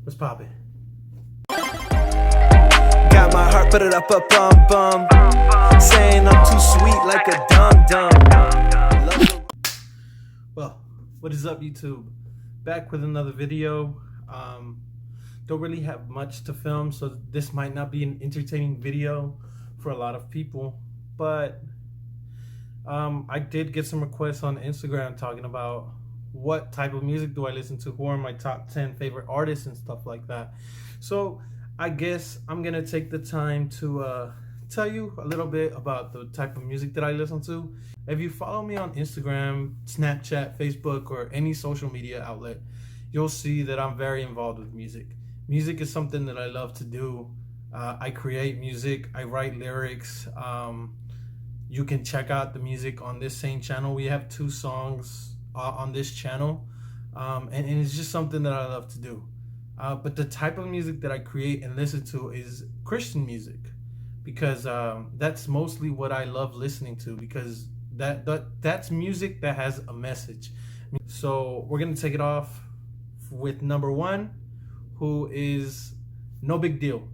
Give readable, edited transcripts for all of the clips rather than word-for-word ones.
What's poppin'? Got my heart, put it up, bum. Saying I'm too sweet like a dum. Well, what is up, YouTube? Back with another video. Don't really have much to film, so this might not be an entertaining video for a lot of people. But I did get some requests on Instagram talking about what type of music do I listen to, who are my top 10 favorite artists and stuff like that. So I guess I'm gonna take the time to tell you a little bit about the type of music that I listen to. If you follow me on Instagram, Snapchat, Facebook, or any social media outlet, you'll see that I'm very involved with music. Music is something that I love to do. I create music, I write lyrics. You can check out the music on this same channel. We have 2 songs on this channel, and it's just something that I love to do. But the type of music that I create and listen to is Christian music, because that's mostly what I love listening to, because that's music that has a message. So we're gonna take it off with number 1, who is No Big Deal.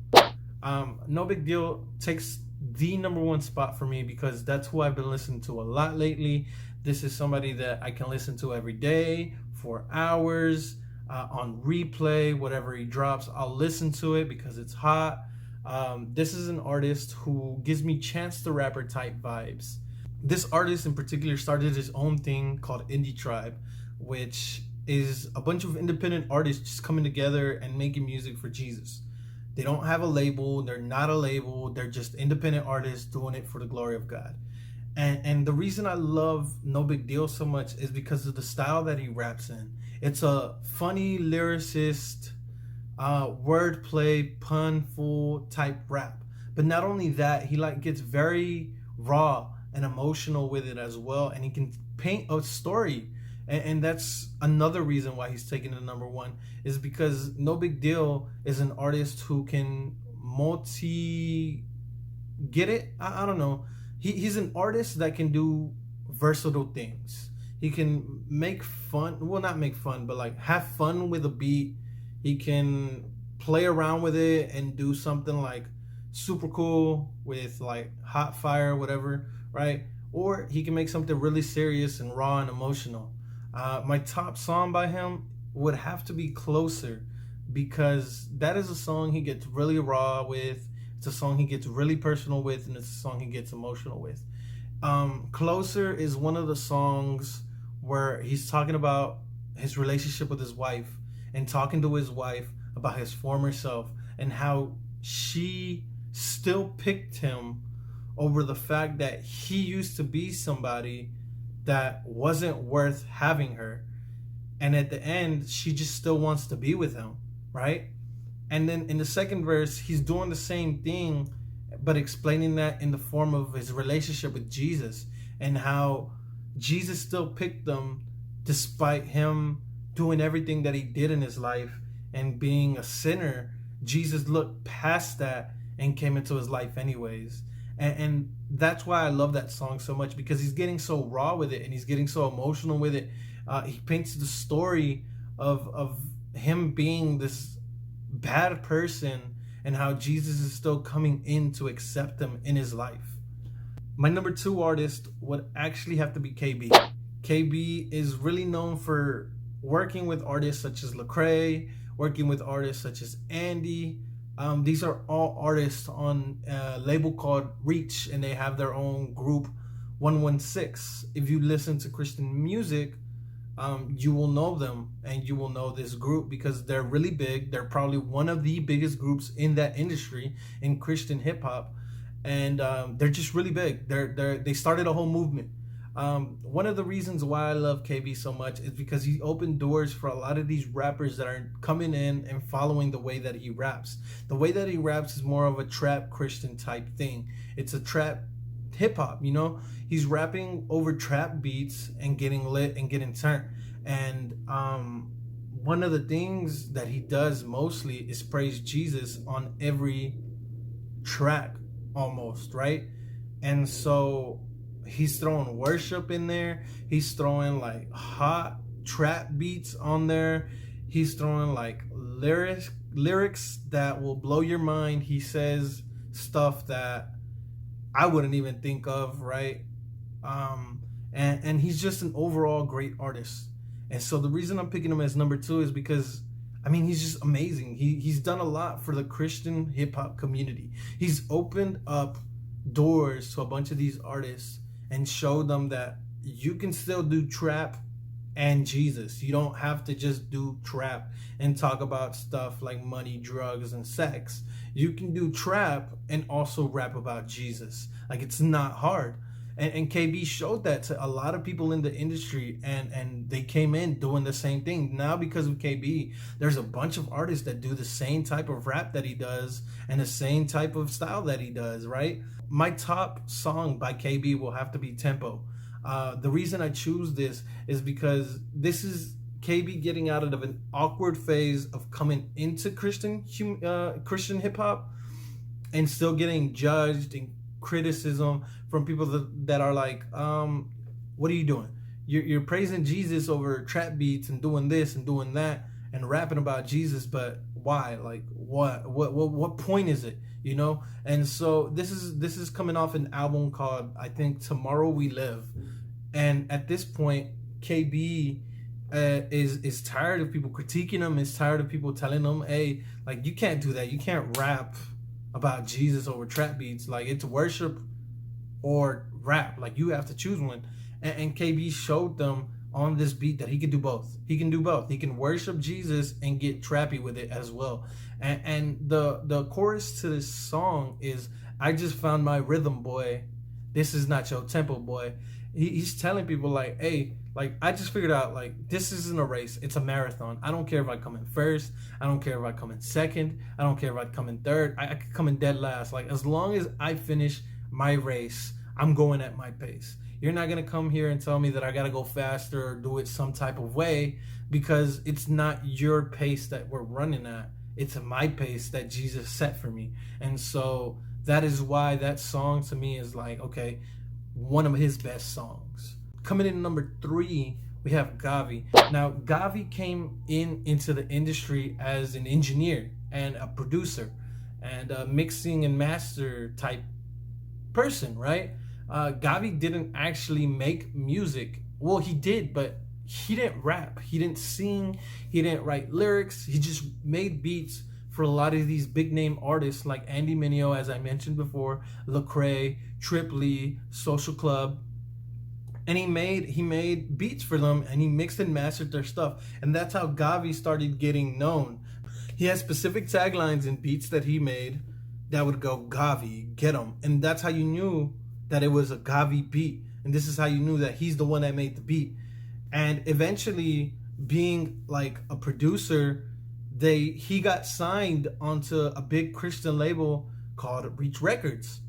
No Big Deal takes the number 1 spot for me because that's who I've been listening to a lot lately. This is somebody that I can listen to every day for hours, on replay. Whatever he drops, I'll listen to it because it's hot. This is an artist who gives me Chance the Rapper type vibes. This artist in particular started his own thing called Indie Tribe, which is a bunch of independent artists just coming together and making music for Jesus. They don't have a label, they're not a label, they're just independent artists doing it for the glory of God. And the reason I love No Big Deal so much is because of the style that he raps in. It's a funny lyricist, wordplay, punful type rap. But not only that, he gets very raw and emotional with it as well, and he can paint a story. And that's another reason why he's taking the number 1, is because No Big Deal is an artist who can get it. I don't know. He's an artist that can do versatile things. He can make fun, well, not make fun, but like have fun with a beat. He can play around with it and do something like super cool with like hot fire, whatever, right? Or he can make something really serious and raw and emotional. My top song by him would have to be Closer, because that is a song he gets really raw with. It's a song he gets really personal with, and it's a song he gets emotional with. Closer is one of the songs where he's talking about his relationship with his wife and talking to his wife about his former self and how she still picked him over the fact that he used to be somebody that wasn't worth having her. And at the end, she just still wants to be with him, right? And then in the second verse, he's doing the same thing, but explaining that in the form of his relationship with Jesus and how Jesus still picked them despite him doing everything that he did in his life and being a sinner. Jesus looked past that and came into his life anyways. And that's why I love that song so much, because he's getting so raw with it and he's getting so emotional with it. He paints the story of him being this bad person and how Jesus is still coming in to accept him in his life. My number 2 artist would actually have to be KB. KB is really known for working with artists such as Lecrae, working with artists such as Andy. These are all artists on a label called Reach, and they have their own group, 116. If you listen to Christian music, you will know them and you will know this group because they're really big. They're probably one of the biggest groups in that industry in Christian hip hop, and they're just really big. They started a whole movement. One of the reasons why I love KB so much is because he opened doors for a lot of these rappers that are coming in and following the way that he raps. The way that he raps is more of a trap Christian type thing. It's a trap hip hop, you know? He's rapping over trap beats and getting lit and getting turned. And one of the things that he does mostly is praise Jesus on every track almost, right? And so he's throwing worship in there. He's throwing like hot trap beats on there. He's throwing like lyrics that will blow your mind. He says stuff that I wouldn't even think of, right? And he's just an overall great artist. And so the reason I'm picking him as number 2 is because I mean he's just amazing. He's done a lot for the Christian hip hop community. He's opened up doors to a bunch of these artists and showed them that you can still do trap and Jesus. You don't have to just do trap and talk about stuff like money, drugs, and sex. You can do trap and also rap about Jesus. Like, it's not hard. And KB showed that to a lot of people in the industry, and they came in doing the same thing. Now, because of KB, there's a bunch of artists that do the same type of rap that he does and the same type of style that he does, right? My top song by KB will have to be Tempo. The reason I choose this is because this is KB getting out of an awkward phase of coming into Christian hip hop and still getting judged and criticism from people that are like, what are you doing? You're praising Jesus over trap beats and doing this and doing that and rapping about Jesus, but why? Like, what point is it? You know? And so this is coming off an album called, I think, Tomorrow We Live. And at this point, KB is tired of people critiquing him, is tired of people telling him, hey, like, you can't do that. You can't rap about Jesus over trap beats. Like, it's worship or rap. Like, you have to choose one. And KB showed them on this beat that he can do both. He can do both. He can worship Jesus and get trappy with it as well. And the chorus to this song is, I just found my rhythm, boy. This is not your tempo, boy. He's telling people like, hey, like, I just figured out, like, this isn't a race. It's a marathon. I don't care if I come in first. I don't care if I come in second. I don't care if I come in third. I could come in dead last. Like, as long as I finish my race, I'm going at my pace. You're not going to come here and tell me that I got to go faster or do it some type of way, because it's not your pace that we're running at. It's my pace that Jesus set for me. And so that is why that song to me is like, okay, one of his best songs. Coming in number 3, we have Gabi. Now, Gabi came into the industry as an engineer and a producer and a mixing and master type person, right? Gabi didn't actually make music. Well, he did, but he didn't rap. He didn't sing. He didn't write lyrics. He just made beats for a lot of these big name artists like Andy Mineo, as I mentioned before, Lecrae, Trip Lee, Social Club. And he made beats for them, and he mixed and mastered their stuff. And that's how Gabi started getting known. He has specific taglines in beats that he made that would go, Gabi, get 'em. And that's how you knew that it was a Gabi beat. And this is how you knew that he's the one that made the beat. And eventually, being like a producer, he got signed onto a big Christian label called Reach Records,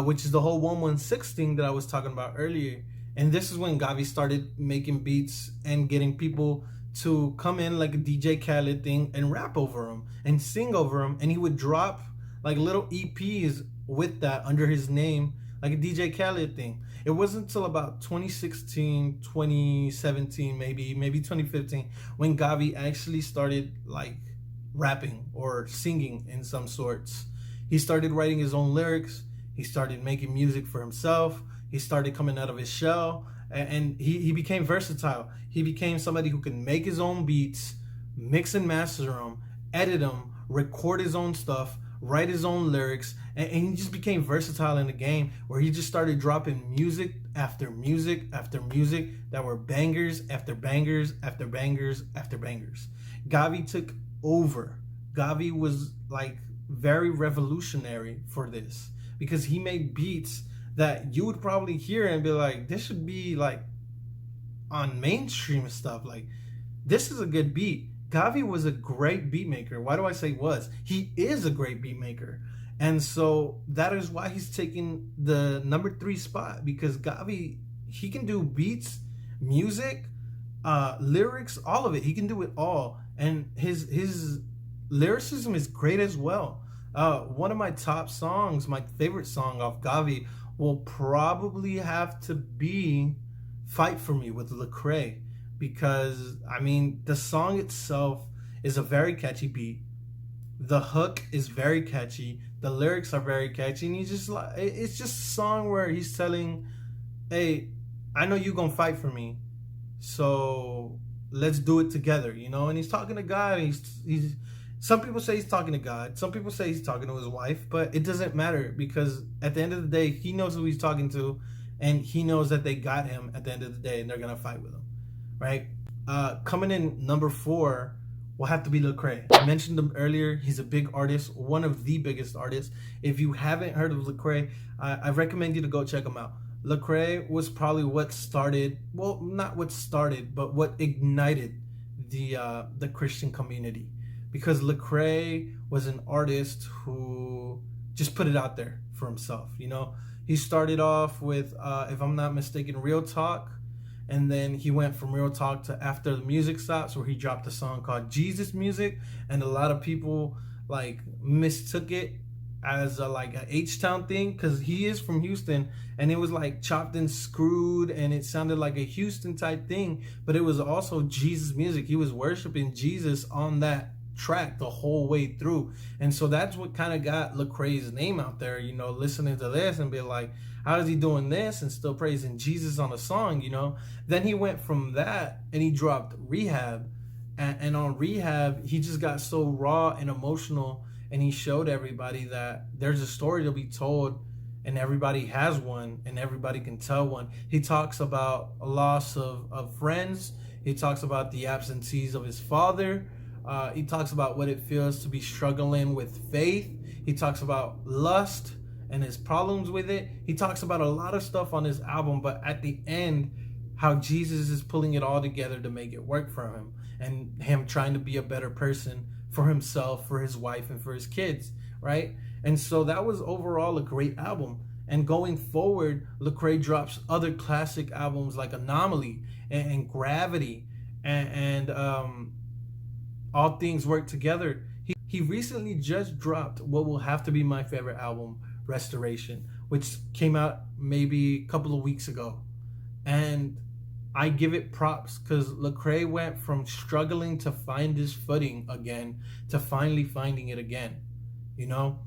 which is the whole 116 thing that I was talking about earlier. And this is when Gabi started making beats and getting people to come in like a DJ Khaled thing and rap over him and sing over him. And he would drop like little EPs with that under his name, like a DJ Khaled thing. It wasn't until about 2016, 2017, maybe 2015, when Gabi actually started like rapping or singing in some sorts. He started writing his own lyrics. He started making music for himself. He started coming out of his shell, and he became versatile. He became somebody who can make his own beats, mix and master them, edit them, record his own stuff, write his own lyrics, and he just became versatile in the game, where he just started dropping music after music after music that were bangers after bangers after bangers after bangers. Gabi took over. Gabi was like very revolutionary for this, because he made beats that you would probably hear and be like, this should be like on mainstream stuff. Like, this is a good beat. Gabi was a great beat maker. Why do I say was? He is a great beat maker. And so that is why he's taking the number 3 spot, because Gabi, he can do beats, music, lyrics, all of it. He can do it all. And his lyricism is great as well. One of my top songs, my favorite song off Gabi, will probably have to be Fight For Me with Lecrae. because I mean the song itself is a very catchy beat. The hook is very catchy. The lyrics are very catchy, and he's just like, it's just a song where he's telling, "Hey, I know you gonna fight for me, so let's do it together," you know. And he's talking to God. And he's some people say he's talking to God. Some people say he's talking to his wife, but it doesn't matter because at the end of the day, he knows who he's talking to, and he knows that they got him at the end of the day, and they're gonna fight with him, right? Coming in number 4 will have to be Lecrae. I mentioned him earlier. He's a big artist, one of the biggest artists. If you haven't heard of Lecrae, I recommend you to go check him out. Lecrae was probably what started, well, not what started, but what ignited the Christian community, because Lecrae was an artist who just put it out there for himself. You know, he started off with, if I'm not mistaken, Real Talk, and then he went from Real Talk to After the Music Stops, where he dropped a song called Jesus Music, and a lot of people like mistook it as like a H-Town thing, because he is from Houston, and it was like chopped and screwed, and it sounded like a Houston type thing, but it was also Jesus music. He was worshiping Jesus on that track the whole way through, and so that's what kind of got Lecrae's name out there, you know, listening to this and be like, how is he doing this and still praising Jesus on a song, you know? Then he went from that and he dropped Rehab, and on Rehab he just got so raw and emotional, and he showed everybody that there's a story to be told, and everybody has one, and everybody can tell one. He talks about a loss of friends. He talks about the absentees of his father. He talks about what it feels to be struggling with faith. He talks about lust and his problems with it. He talks about a lot of stuff on his album, but at the end, how Jesus is pulling it all together to make it work for him, and him trying to be a better person for himself, for his wife, and for his kids, right? And so that was overall a great album. And going forward, Lecrae drops other classic albums like Anomaly and Gravity and All Things Work Together. He recently just dropped what will have to be my favorite album, Restoration, which came out maybe a couple of weeks ago. And I give it props because Lecrae went from struggling to find his footing again to finally finding it again. You know,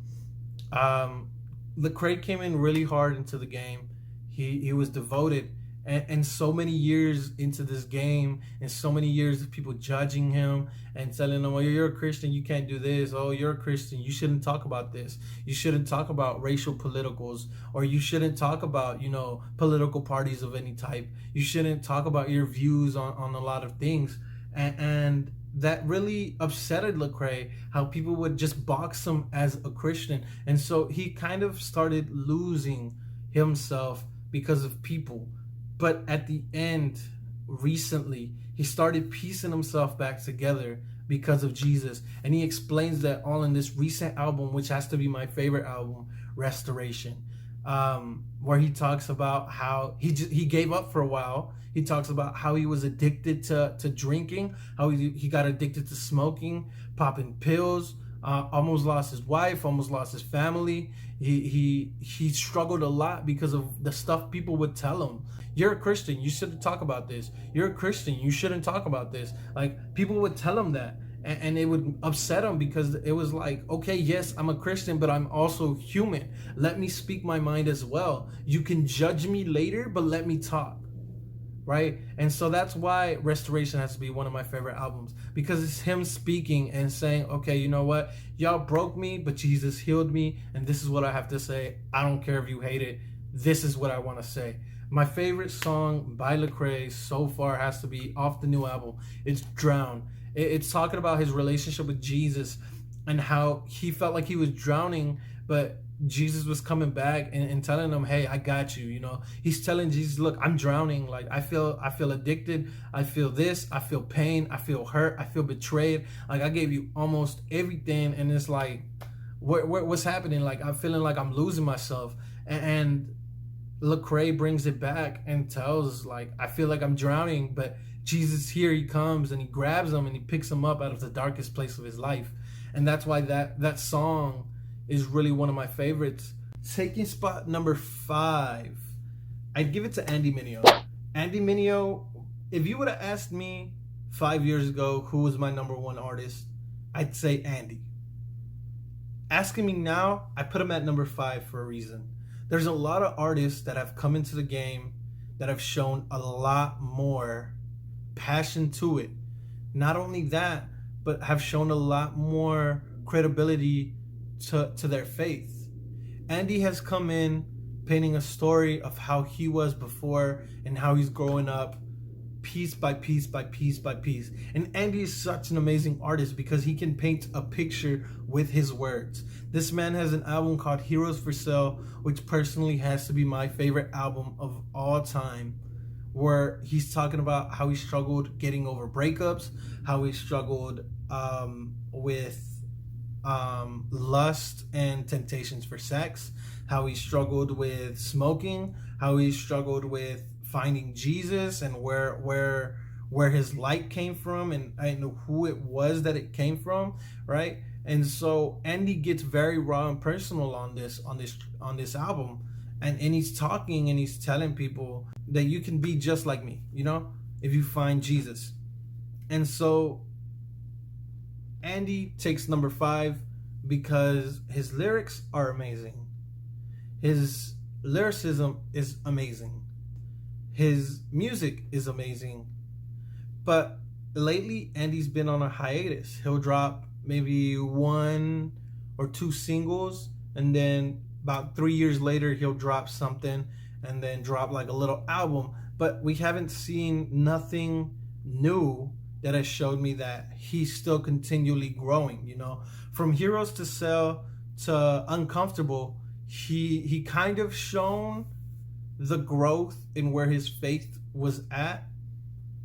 Lecrae came in really hard into the game. He was devoted, and so many years into this game, and so many years of people judging him and telling him, "Oh, you're a Christian, you can't do this. Oh, you're a Christian, you shouldn't talk about this. You shouldn't talk about racial politicals, or you shouldn't talk about, you know, political parties of any type. You shouldn't talk about your views on a lot of things." And that really upsetted Lecrae, how people would just box him as a Christian. And so he kind of started losing himself because of people. But at the end, recently, he started piecing himself back together because of Jesus. And he explains that all in this recent album, which has to be my favorite album, Restoration, where he talks about how he gave up for a while. He talks about how he was addicted to drinking, how he got addicted to smoking, popping pills, almost lost his wife, almost lost his family. He struggled a lot because of the stuff people would tell him. You're a Christian, you shouldn't talk about this. You're a Christian, you shouldn't talk about this. Like, people would tell him that, and it would upset him because it was like, okay, yes, I'm a Christian, but I'm also human. Let me speak my mind as well. You can judge me later, but let me talk. Right? And so that's why Restoration has to be one of my favorite albums, because it's him speaking and saying, okay, you know what? Y'all broke me, but Jesus healed me, and this is what I have to say. I don't care if you hate it. This is what I want to say. My favorite song by Lecrae so far has to be off the new album. It's Drown. It's talking about his relationship with Jesus and how he felt like he was drowning, but Jesus was coming back and telling him, hey, I got you. You know, he's telling Jesus, look, I'm drowning. Like, I feel addicted. I feel this. I feel pain. I feel hurt. I feel betrayed. Like, I gave you almost everything. And it's like, what's happening? Like, I'm feeling like I'm losing myself. And Lecrae brings it back and tells, like, I feel like I'm drowning, but Jesus here, he comes and he grabs him and he picks him up out of the darkest place of his life. And that's why that song is really one of my favorites. Taking spot number 5, I'd give it to Andy Mineo. Andy Mineo If you would have asked me 5 years ago who was my number one artist, I'd say Andy. Asking me now, I put him at number 5 for a reason. There's a lot of artists that have come into the game that have shown a lot more passion to it. Not only that, but have shown a lot more credibility to their faith. Andy has come in painting a story of how he was before and how he's growing up piece by piece by piece by piece. And Andy is such an amazing artist because he can paint a picture with his words. This man has an album called Heroes for Sale, which personally has to be my favorite album of all time, where he's talking about how he struggled getting over breakups, how he struggled with lust and temptations for sex, how he struggled with smoking, how he struggled with finding Jesus and where his light came from and who it was that it came from, right? And so Andy gets very raw and personal on this album, and he's talking and he's telling people that you can be just like me, if you find Jesus. And so Andy takes number 5 because his lyrics are amazing. His lyricism is amazing. His music is amazing. But lately, Andy's been on a hiatus. He'll drop maybe 1 or 2 singles, and then about 3 years later, he'll drop something and then drop like a little album. But we haven't seen nothing new that has showed me that he's still continually growing, From Heroes to Sell to Uncomfortable, he kind of shown the growth in where his faith was at,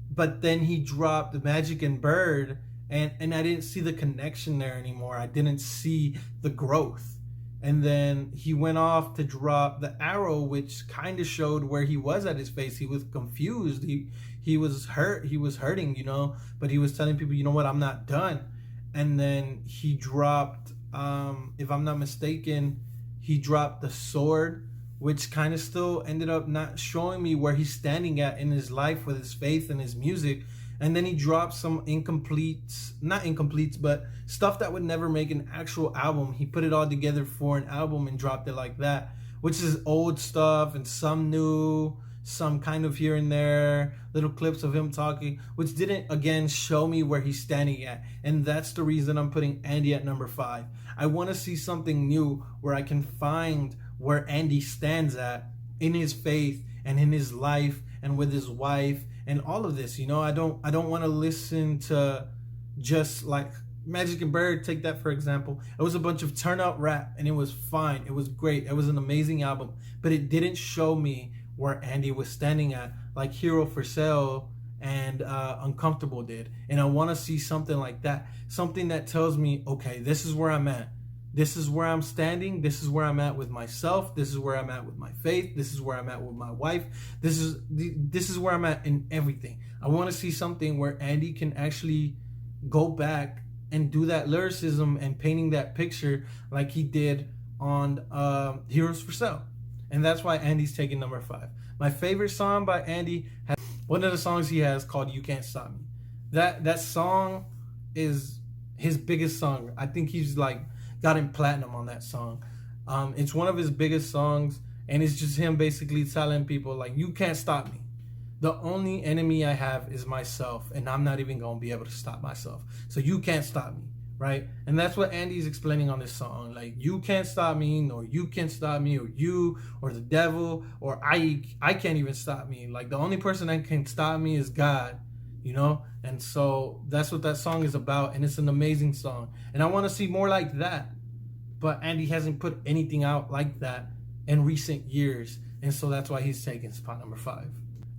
but then he dropped the Magic and Bird, and I didn't see the connection there anymore. I didn't see the growth. And then he went off to drop the Arrow, which kind of showed where he was at his faith. He was confused. He was hurt. He was hurting, but he was telling people, you know what, I'm not done. And then he dropped, if I'm not mistaken, he dropped the Sword, which kind of still ended up not showing me where he's standing at in his life with his faith and his music. And then he dropped some not incompletes, but stuff that would never make an actual album. He put it all together for an album and dropped it like that, which is old stuff and some new, some kind of here and there, little clips of him talking, which didn't, again, show me where he's standing at. And that's the reason I'm putting Andy at number 5. I want to see something new where I can find where Andy stands at in his faith and in his life and with his wife and all of this. I don't want to listen to just like Magic and Bird. Take that for example. It was a bunch of turn up rap and it was fine. It was great. It was an amazing album, but it didn't show me where Andy was standing at like Hero for Sale and Uncomfortable did. And I want to see something like that. Something that tells me, okay, this is where I'm at. This is where I'm standing. This is where I'm at with myself. This is where I'm at with my faith. This is where I'm at with my wife. This is where I'm at in everything. I want to see something where Andy can actually go back and do that lyricism and painting that picture like he did on Heroes for Sale. And that's why Andy's taking number 5. My favorite song by Andy has one of the songs he has called You Can't Stop Me. That song is his biggest song. I think he's like got him platinum on that song. It's one of his biggest songs, and it's just him basically telling people like, you can't stop me. The only enemy I have is myself, and I'm not even gonna be able to stop myself. So you can't stop me, right? And that's what Andy's explaining on this song. Like, you can't stop me, nor you can stop me, or you, or the devil, or I can't even stop me. Like, the only person that can stop me is God, And so that's what that song is about, and it's an amazing song. And I want to see more like that. But Andy hasn't put anything out like that in recent years. And so that's why he's taking spot number 5.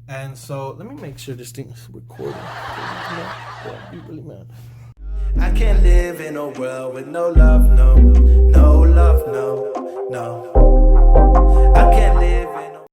And so let me make sure this thing is recording. Yeah, be really mad. I can't live in a world with no love, no love, no.